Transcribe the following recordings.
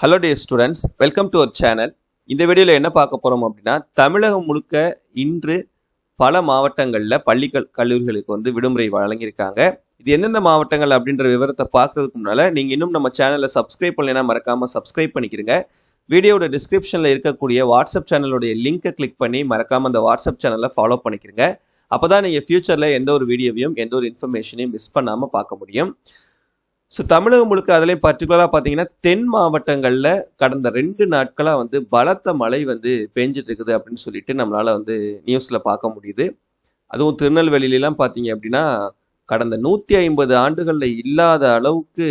Hello dear students, welcome to our channel. இந்த வீடியோல என்ன பார்க்க போறோம் அப்படின்னா தமிழகம் முழுக்க இன்று பல மாவட்டங்கள்ல பள்ளிகள் கல்லூரிகளுக்கு விடுமுறை வழங்கியிருக்காங்க. இது எந்தெந்த மாவட்டங்கள் அப்படின்ற விவரத்தை பார்க்கறதுக்கு முன்னால நீங்க இன்னும் நம்ம சேனலை சப்ஸ்கிரைப் பண்ணலைன்னா மறக்காம சப்ஸ்கிரைப் பண்ணிக்கிறங்க. வீடியோட டிஸ்கிரிப்ஷன்ல இருக்கக்கூடிய வாட்ஸ்அப் சேனலோட லிங்கை கிளிக் பண்ணி மறக்காம அந்த வாட்ஸ்அப் சேனலை ஃபாலோ பண்ணிக்கிறங்க. அப்பதான் நீங்க ஃபியூச்சர்ல எந்த ஒரு வீடியோவையும் எந்த ஒரு இன்ஃபர்மேஷனையும் மிஸ் பண்ணாம பார்க்க முடியும். ஸோ தமிழகம் முழுக்க அதுலேயும் பர்டிகுலராக பார்த்தீங்கன்னா தென் மாவட்டங்களில் கடந்த 2 நாட்களாக பலத்த மழை பெஞ்சிட்டு இருக்குது அப்படின்னு சொல்லிட்டு நம்மளால் நியூஸில் பார்க்க முடியுது. அதுவும் திருநெல்வேலியிலாம் பார்த்தீங்க அப்படின்னா கடந்த 150 ஆண்டுகளில் இல்லாத அளவுக்கு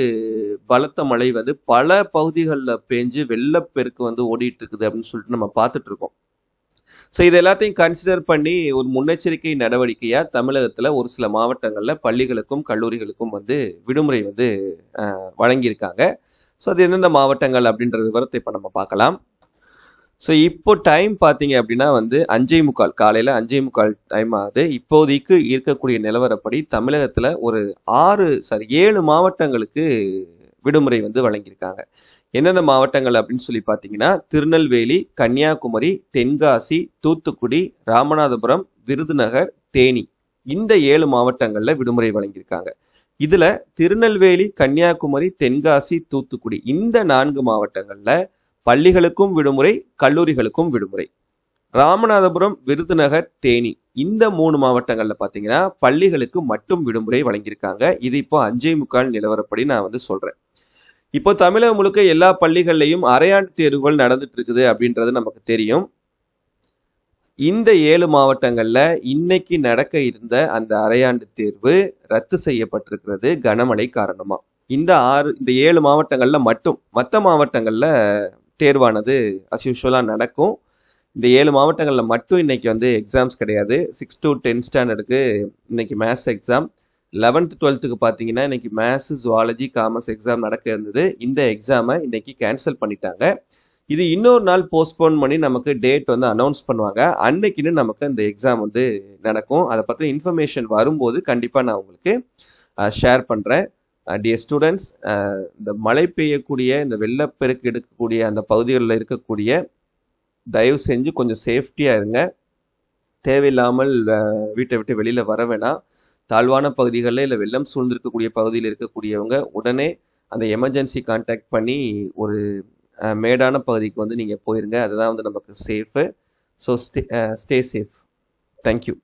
பலத்த மழை பல பகுதிகளில் பெஞ்சு வெள்ளப்பெருக்கு ஓடிட்டு இருக்குது அப்படின்னு சொல்லிட்டு நம்ம பார்த்துட்டு இருக்கோம். ஸோ இது எல்லாத்தையும் கன்சிடர் பண்ணி ஒரு முன்னெச்சரிக்கை நடவடிக்கையாக தமிழகத்தில் ஒரு சில மாவட்டங்களில் பள்ளிகளுக்கும் கல்லூரிகளுக்கும் விடுமுறை வழங்கியிருக்காங்க. ஸோ அது எந்தெந்த மாவட்டங்கள் அப்படின்ற விவரத்தை இப்போ நம்ம பார்க்கலாம். ஸோ இப்போ டைம் பார்த்தீங்க அப்படின்னா 5:45 காலையில் 5:45 டைம் ஆகுது. இப்போதைக்கு இருக்கக்கூடிய நிலவரப்படி தமிழகத்தில் ஒரு 7 மாவட்டங்களுக்கு விடுமுறை வழங்கியிருக்காங்க. எந்தெந்த மாவட்டங்கள் அப்படின்னு சொல்லி பார்த்தீங்கன்னா திருநெல்வேலி, கன்னியாகுமரி, தென்காசி, தூத்துக்குடி, ராமநாதபுரம், விருதுநகர், தேனி இந்த 7 மாவட்டங்களில் விடுமுறை வழங்கியிருக்காங்க. இதில் திருநெல்வேலி, கன்னியாகுமரி, தென்காசி, தூத்துக்குடி இந்த 4 மாவட்டங்களில் பள்ளிகளுக்கும் விடுமுறை, கல்லூரிகளுக்கும் விடுமுறை. ராமநாதபுரம், விருதுநகர், தேனி இந்த 3 மாவட்டங்களில் பார்த்தீங்கன்னா பள்ளிகளுக்கு மட்டும் விடுமுறை வழங்கியிருக்காங்க. இது இப்போ 5:45 நிலவரப்படி நான் சொல்கிறேன். இப்போ தமிழகம் முழுக்க எல்லா பள்ளிகள்லையும் அரையாண்டு தேர்வுகள் நடந்துட்டு இருக்குது அப்படின்றது நமக்கு தெரியும். இந்த 7 மாவட்டங்கள்ல இன்னைக்கு நடக்க இருந்த அந்த அரையாண்டு தேர்வு ரத்து செய்யப்பட்டிருக்கிறது கனமழை காரணமா. இந்த 7 மாவட்டங்கள்ல மட்டும், மற்ற மாவட்டங்கள்ல தேர்வானது அஸ்யூஷுவலா நடக்கும். இந்த 7 மாவட்டங்கள்ல மட்டும் இன்னைக்கு எக்ஸாம்ஸ் கிடையாது. 6 to 10 ஸ்டாண்டர்டுக்கு இன்னைக்கு மேத்ஸ் எக்ஸாம், 11th 12th பார்த்தீங்கன்னா இன்னைக்கு மேத்ஸ், ஜுவாலஜி, காமர்ஸ் எக்ஸாம் நடக்க இருந்தது. இந்த எக்ஸாமை இன்னைக்கு கேன்சல் பண்ணிட்டாங்க. இது இன்னொரு நாள் போஸ்ட்போன் பண்ணி நமக்கு டேட் அனௌன்ஸ் பண்ணுவாங்க. அன்னைக்குன்னு நமக்கு இந்த எக்ஸாம் நடக்கும். அதை பற்றி இன்ஃபர்மேஷன் வரும்போது கண்டிப்பாக நான் உங்களுக்கு ஷேர் பண்ணுறேன். டியர் ஸ்டூடெண்ட்ஸ், இந்த மழை பெய்யக்கூடிய, இந்த வெள்ளப்பெருக்கு எடுக்கக்கூடிய அந்த பகுதிகளில் இருக்கக்கூடிய தயவு செஞ்சு கொஞ்சம் சேஃப்டியாக இருங்க. தேவையில்லாமல் வீட்டை விட்டு வெளியில் வர வேணாம். தாழ்வான பகுதிகளில் இல்லை வெள்ளம் சூழ்ந்திருக்கக்கூடிய பகுதியில் இருக்கக்கூடியவங்க உடனே அந்த எமர்ஜென்சி கான்டாக்ட் பண்ணி ஒரு மேடான பகுதிக்கு நீங்கள் போயிருங்க. அதுதான் நமக்கு safe. So stay safe. Thank you.